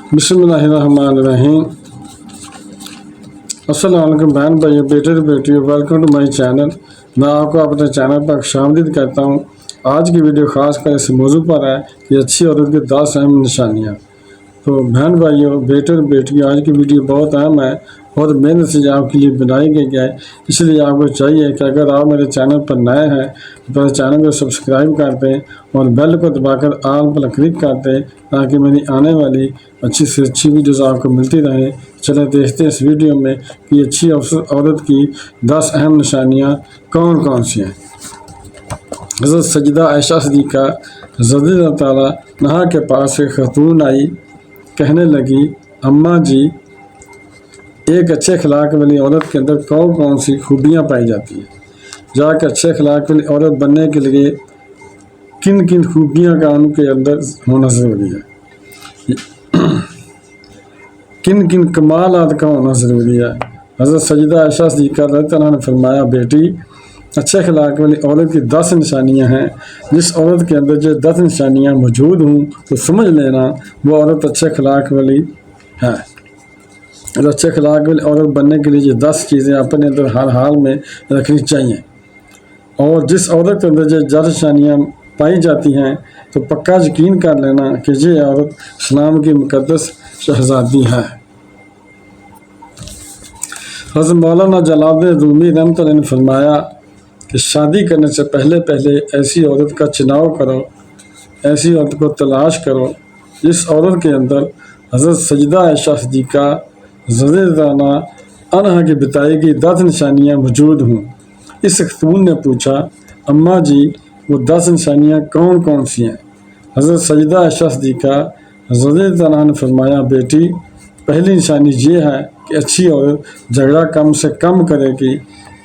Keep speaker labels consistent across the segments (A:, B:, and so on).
A: बिस्मिल्लाहिर्रहमानिर्रहीम। अस्सलाम वालेकुम बहन भाइयों, बेटे और बेटियों, वेलकम टू माई चैनल। मैं आपको अपने चैनल पर खुशामदीद करता हूँ। आज की वीडियो खास कर इस मौजू पर है कि अच्छी औरत की 10 अहम निशानियाँ। तो बहन भाइयों, बेटे और बेटियों, आज की वीडियो बहुत अहम है और मेहनत से आपके लिए बनाई गई है। इसलिए आपको चाहिए कि अगर आप मेरे चैनल पर नए हैं तो मेरे चैनल को सब्सक्राइब कर दें और बेल को दबाकर ऑल पर क्लिक कर दें ताकि मेरी आने वाली अच्छी से अच्छी वीडियोज़ आपको मिलती रहे। चले देखते हैं इस वीडियो में कि अच्छी औरत की 10 अहम निशानियाँ कौन कौन सी हैं। हज़रत सैयदा आयशा सिद्दीक़ा रज़ियल्लाहु ताला अन्हा के पास एक खातून आई, कहने लगी, अम्मा जी, एक अच्छे अखलाक वाली औरत के अंदर कौन कौन सी खूबियाँ पाई जाती हैं? जाकर अच्छे अखलाक वाली औरत बनने के लिए किन किन खूबियाँ का उनके अंदर होना ज़रूरी है, किन किन कमालात का होना ज़रूरी है। हज़रत सैयदा आयशा सिद्दीक़ा रज़ियल्लाहु अन्हा ने फरमाया, बेटी, अच्छे अखलाक वाली औरत की 10 निशानियाँ हैं। जिस औरत के अंदर जो 10 निशानियाँ मौजूद हों तो समझ लेना वो औरत अच्छे अखलाक वाली है। और अच्छे अखलाक वाली औरत बनने के लिए ये 10 चीज़ें अपने अंदर हर हाल में रखनी चाहिए। और जिस औरत के अंदर जो 10 निशानियाँ पाई जाती हैं तो पक्का यकीन कर लेना कि ये औरत इस्लाम की मुक़द्दस शहज़ादी है। हज़रत मौलाना जलालुद्दीन रूमी रहमतुल्लाह अलैह ने फरमाया कि शादी करने से पहले पहले ऐसी औरत का चुनाव करो, ऐसी औरत को तलाश करो जिस औरत के अंदर हज़रत सैयदा आयशा सिद्दीक़ा रज़ियल्लाहु अन्हा की बताई गई 10 निशानियाँ मौजूद हों। इस खातून ने पूछा, अम्मा जी, वो 10 निशानियाँ कौन कौन सी हैं? हज़रत सैयदा आयशा सिद्दीक़ा रज़ियल्लाहु अन्हा ने फरमाया, बेटी, पहली निशानी ये है कि अच्छी औरत झगड़ा कम से कम करेगी,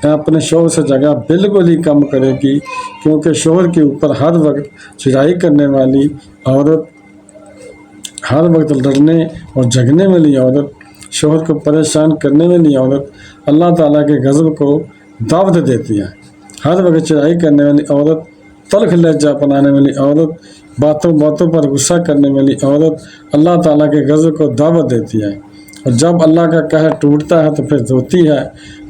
A: अपने शोहर से झगड़ा बिल्कुल ही कम करेगी, क्योंकि शोहर के ऊपर हर वक्त चढ़ाई करने वाली औरत, हर वक्त लड़ने और झगड़ने वाली औरत, शोहर को परेशान करने वाली औरत अल्लाह ताला के गज़ब को दावत देती है। हर वक्त चढ़ाई करने वाली औरत, तल्ख़ लहजा अपनाने वाली औरत, बातों बातों पर गुस्सा करने वाली औरत अल्लाह ताला के गज़ब को दावत देती है। और जब अल्लाह का कहर टूटता है तो फिर रोती है,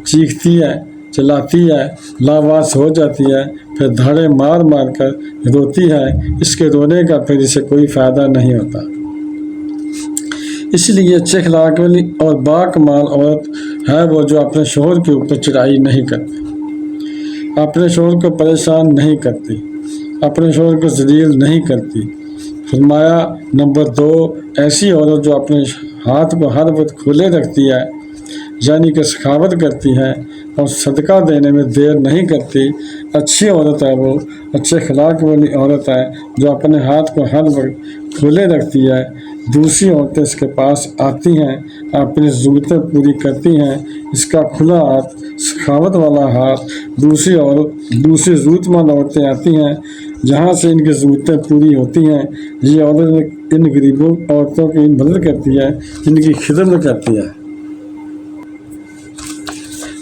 A: चीखती है, चिल्लाती है, लावास हो जाती है, फिर धाड़े मार मार कर रोती है। इसके रोने का फिर इसे कोई फ़ायदा नहीं होता। इसलिए अच्छे अखलाक वाली और बाकमाल औरत है वो जो अपने शोहर के ऊपर चढ़ाई नहीं करती, अपने शोहर को परेशान नहीं करती, अपने शोहर को ज़लील नहीं करती। फरमाया, नंबर 2, ऐसी औरत जो अपने हाथ को हर वक्त खुले रखती है, यानी कि सखावत करती है और सदका देने में देर नहीं करती। अच्छी औरत है वो, अच्छे अखलाक वाली औरत है जो अपने हाथ को हर वक्त खुले रखती है। दूसरी औरतें इसके पास आती हैं, अपनी ज़रूरतें पूरी करती हैं, इसका खुला हाथ, सखावत वाला हाथ, दूसरी ज़रूरतमंद औरतें आती हैं जहाँ से इनकी ज़रूरतें पूरी होती हैं। ये औरत इन गरीबों औरतों की मदद करती है, इनकी खिदमत करती है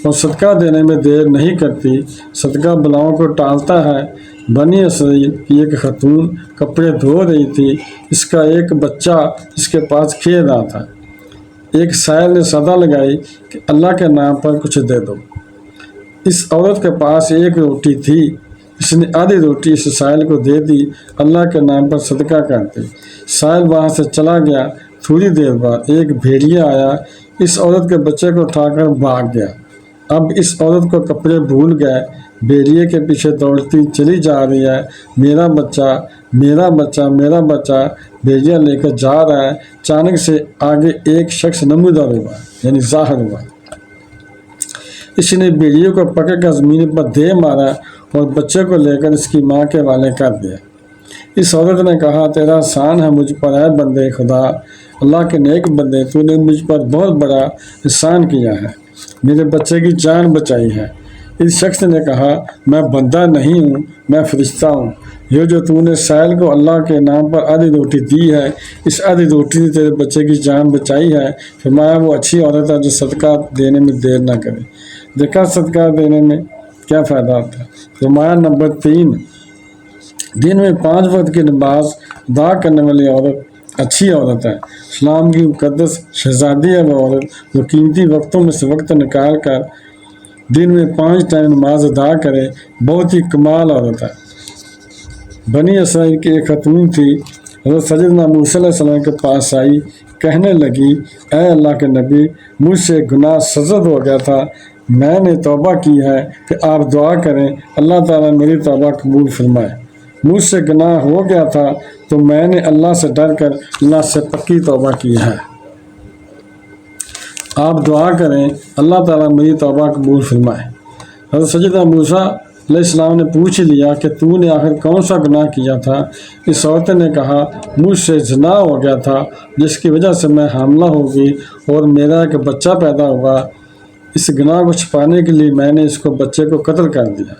A: और सदका देने में देर नहीं करती, सदका बलाओं को टालता है। बनी इसराइल की एक खातून कपड़े धो रही थी, इसका एक बच्चा इसके पास खेल रहा था। एक साइल ने सदा लगाई कि अल्लाह के नाम पर कुछ दे दो। इस औरत के पास एक रोटी थी, इसने आधी रोटी इस साइल को दे दी, अल्लाह के नाम पर सदका कर दी। साइल वहाँ से चला गया। थोड़ी देर बाद एक भेड़िया आया, इस औरत के बच्चे को उठाकर भाग गया। अब इस औरत को कपड़े भूल गए, भेड़िए के पीछे दौड़ती चली जा रही है, मेरा बच्चा, मेरा बच्चा, मेरा बच्चा, भेड़िया लेकर जा रहा है। अचानक से आगे एक शख्स नमूदार हुआ, यानी ज़ाहिर हुआ। इसने भेड़िए को पकड़कर ज़मीन पर दे मारा और बच्चे को लेकर इसकी माँ के हवाले कर दिया। इस औरत ने कहा, तेरा एहसान है मुझ पर है बंदे खुदा, अल्लाह के नेक बंदे, तूने मुझ पर बहुत बड़ा एहसान किया है, मेरे बच्चे की जान बचाई है। इस शख्स ने कहा, मैं बंदा नहीं हूँ, मैं फरिश्ता हूँ। ये जो तूने साइल को अल्लाह के नाम पर आधी रोटी दी है, इस आधी रोटी ने तेरे बच्चे की जान बचाई है। फरमाया, वो अच्छी औरत है जो सदका देने में देर ना करे। देखा सदका देने में क्या फ़ायदा होता है। फरमाया, नंबर 3, दिन में 5 वक्त की नमाज अदा करने वाली औरत अच्छी औरत है। इस्लाम की मुकद्दस शहजादी है वो औरत जो कीमती वक्तों में से वक्त निकाल कर दिन में 5 टाइम नमाज अदा करे। बहुत ही कमाल औरत है। बनी इसराइल की एक खतून थी, हज़रत सैयदना मूसा अलैहिस्सलाम के पास आई, कहने लगी, ऐ अल्लाह के नबी, मुझसे गुनाह सजद हो गया था, मैंने तौबा की है कि आप दुआ करें अल्लाह ताला मेरी तौबा कबूल फरमाए। मुझसे गुनाह हो गया था तो मैंने अल्लाह से डर कर अल्लाह से पक्की तौबा की है। आप दुआ करें अल्लाह ताला मेरी तौबा कबूल फरमाए। हज़रत सैयदना मूसा अलैहिस्सलाम ने पूछ लिया कि तूने आखिर कौन सा गुनाह किया था। इस औरत ने कहा, मुझसे ज़िना हो गया था जिसकी वजह से मैं हामला हो गई और मेरा एक बच्चा पैदा हुआ। इस गुनाह को छुपाने के लिए मैंने इसको बच्चे को कत्ल कर दिया,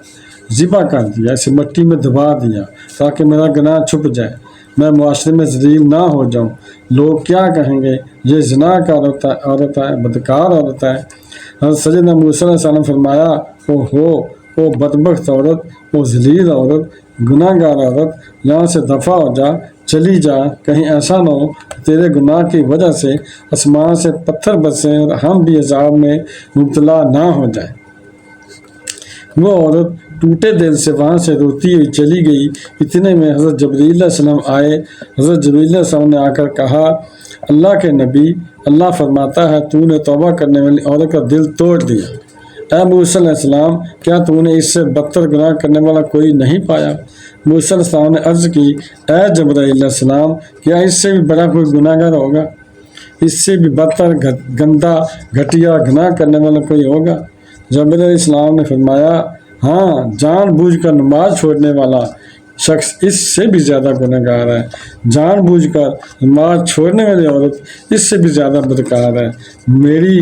A: ज़िबा कर दिया, इसे मिट्टी में दबा दिया ताकि मेरा गुनाह छुप जाए, मैं मुआशरे में ज़लील ना हो जाऊं। लोग क्या कहेंगे, ये ज़िनाकार औरत है, बदकार औरत है। हज़रत सैयदना मूसा अलैहिस्सलाम फरमाया, ओ बदबख्त औरत, ओ ज़लील औरत, गुनाहगार औरत, यहाँ से दफ़ा हो जा, चली जा, कहीं ऐसा ना हो तेरे गुनाह की वजह से आसमान से पत्थर बरसें और हम भी अज़ाब में मुब्तला ना हो जाए। वो औरत टूटे दिल से वहाँ से रोती हुई चली गई। इतने में हज़रत जबरील अलैहिस्सलाम आए। हज़रत जबरील अलैहिस्सलाम ने आकर कहा, अल्लाह के नबी, अल्लाह फरमाता है तूने तौबा करने वाली औरत का दिल तोड़ दिया। ऐ मूसा अलैहिस्सलाम, क्या तूने इससे बदतर गुनाह करने वाला कोई नहीं पाया? मूसा अलैहिस्सलाम ने अर्ज़ की, ऐ जबरील अलैहिस्सलाम, क्या इससे भी बड़ा कोई गुनाहगार होगा? इससे भी बदतर गंदा घटिया गुनाह करने वाला कोई होगा? जबरील अलैहिस्सलाम ने फरमाया, हाँ, जानबूझकर नमाज छोड़ने वाला शख्स इससे भी ज़्यादा गुनहगार है। जानबूझकर नमाज छोड़ने वाली औरत इससे भी ज़्यादा बदकार है। मेरी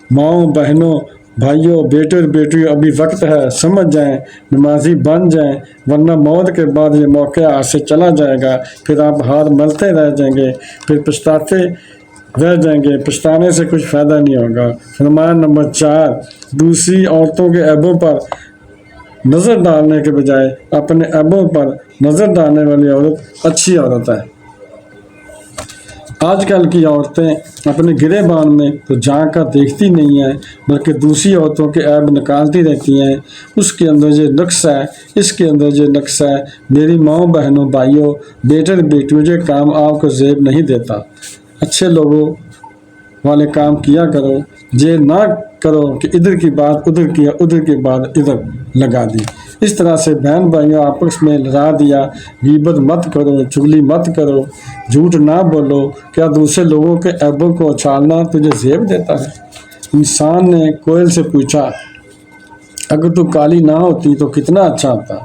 A: माओ, बहनों, भाइयों, बेटे और बेटियों, अभी वक्त है, समझ जाएं, नमाजी बन जाएं, वरना मौत के बाद ये मौका हाथ से चला जाएगा। फिर आप हाथ मलते रह जाएंगे, फिर पछताते रह जाएंगे, पछताने से कुछ फ़ायदा नहीं होगा। फरमान नंबर 4, दूसरी औरतों के ऐबों पर नज़र डालने के बजाय अपने ऐबों पर नज़र डालने वाली औरत अच्छी औरत है। आजकल की औरतें अपने गिरेबान में तो झांक कर देखती नहीं हैं, बल्कि दूसरी औरतों के ऐब निकालती रहती हैं। उसके अंदर ये नक्श है, इसके अंदर ये नक्श है। मेरी माओ, बहनों, भाइयों, बेटे और बेटियों, ये काम आपको ज़ेब नहीं देता। अच्छे लोगों वाले काम किया करो, ये ना करो कि इधर की बात उधर किया, उधर की बात इधर लगा दी। इस तरह से बहन भाइयों आपस में लड़ा दिया। गीबत मत करो, चुगली मत करो, झूठ ना बोलो। क्या दूसरे लोगों के ऐबों को उछालना तुझे ज़ेब देता है? इंसान ने कोयल से पूछा, अगर तू काली ना होती तो कितना अच्छा होता?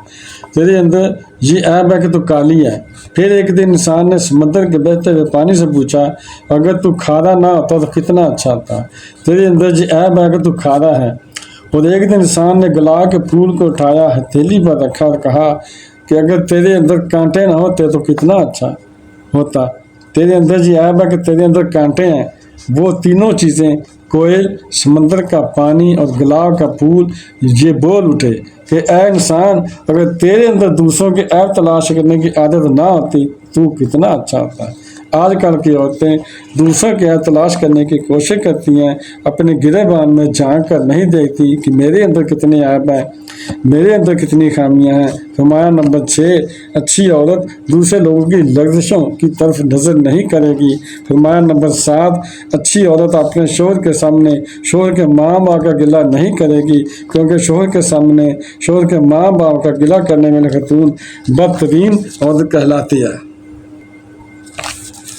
A: तेरे अंदर ये ऐब है कि तू काली है। फिर एक दिन इंसान ने समंदर के बहते हुए पानी से पूछा, अगर तू खारा ना होता तो कितना अच्छा होता? तेरे अंदर ये ऐब है कि तू खारा है। और एक दिन इंसान ने गुलाब के फूल को उठाया, हथेली पर रखा और कहा कि अगर तेरे अंदर कांटे ना होते तो कितना अच्छा होता। तेरे अंदर ये ऐब है कि तेरे अंदर कांटे हैं। वो तीनों चीज़ें, कोयल, समंदर का पानी और गुलाब का फूल, ये बोल उठे कि ऐ इंसान, अगर तेरे अंदर दूसरों के ऐब तलाश करने की आदत ना होती तू कितना अच्छा होता। आजकल की औरतें दूसरों के ऐब तलाश करने की कोशिश करती हैं, अपने गिरेबान में झांक कर नहीं देखती कि मेरे अंदर कितने ऐब हैं, मेरे अंदर कितनी खामियां हैं। फरमाया नंबर 6, अच्छी औरत दूसरे लोगों की लफ्ज़ों की तरफ नज़र नहीं करेगी। फरमाया नंबर 7, अच्छी औरत अपने शोहर के सामने शोहर के माँ बाप का गिला नहीं करेगी, क्योंकि शोहर के सामने शोहर के माँ बाप का गिला करने वाली खतून बदतरीन औरत कहलाती है।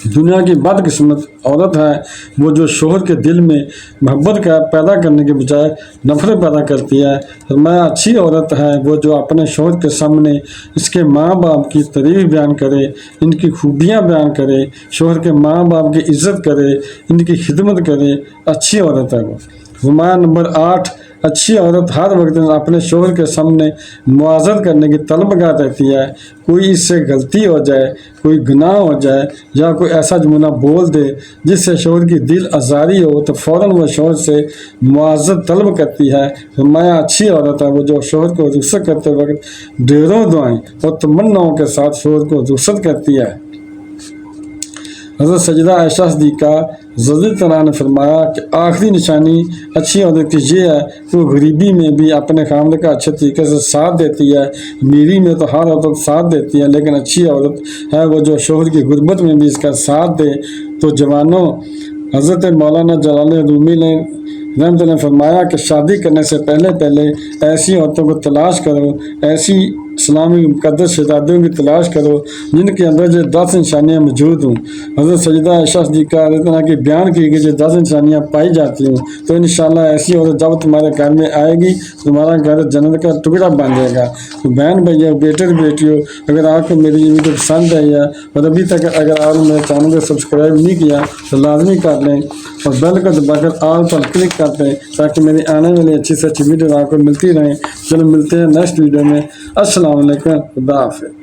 A: दुनिया की बदकिस्मत औरत है वो जो शोहर के दिल में मोहब्बत का पैदा करने के बजाय नफरत पैदा करती है। फरमाया अच्छी औरत है वो जो अपने शोहर के सामने इसके माँ बाप की तारीफ बयान करे, इनकी खूबियाँ बयान करे, शोहर के माँ बाप की इज़्ज़त करे, इनकी खिदमत करे। अच्छी औरत है वो। फरमाया नंबर 8, अच्छी औरत हर वक्त अपने शोहर के सामने मुआज़त करने की तलबगार रहती है। कोई इससे गलती हो जाए, कोई गुनाह हो जाए या कोई ऐसा जुमला बोल दे जिससे शोहर की दिल आज़ारी हो तो फ़ौरन वह शोहर से मुआज़त तलब करती है। फरमाया अच्छी औरत है वो जो शोहर को रुख़्सत करते वक्त ढेरों दुआएं और तमन्नाओं के साथ शोहर को रुख़्सत करती है। حضرت سیدہ عائشہ صدیقہ رضی اللہ عنہا نے فرمایا کہ آخری نشانی اچھی عورت کی یہ ہے کہ وہ غریبی میں بھی اپنے خاوند کا اچھے طریقے سے ساتھ دیتی ہے۔ میری میں تو ہر عورت ساتھ دیتی ہے، لیکن اچھی عورت ہے وہ جو شوہر کی غربت میں بھی اس کا ساتھ دے۔ تو جوانوں، حضرت مولانا جلال رومی نے رحمۃ اللہ فرمایا کہ شادی کرنے سے پہلے ایسی عورتوں کو تلاش کرو، ایسی اسلامی مقدس شہزادیوں کی تلاش کرو جن کے اندر یہ 10 نشانیاں موجود ہوں۔ حضرت سیدہ عائشہ صدیقہ رضی اللہ عنہا کی بیان کی گئی جو 10 نشانیاں پائی جاتی ہوں، تو انشاءاللہ ایسی عورت جب تمہارے گھر میں آئے گی تمہارا گھر جنت کا ٹکڑا بن جائے گا۔ تو بہن بھائیو، بیٹے بیٹیوں، اگر آپ کو میری یہ ویڈیو پسند آئی ہے اور ابھی تک اگر آپ نے میرے چینل کو سبسکرائب نہیں کیا تو لازمی کر لیں اور بیل کو دبا کر آل پر کلک کر دیں تاکہ میری آنے والی اچھی سے اچھی ویڈیو آپ کو ملتی رہیں۔ چلو ملتے ہیں نیکسٹ ویڈیو میں۔ السلام علیکم، خدا حافظ۔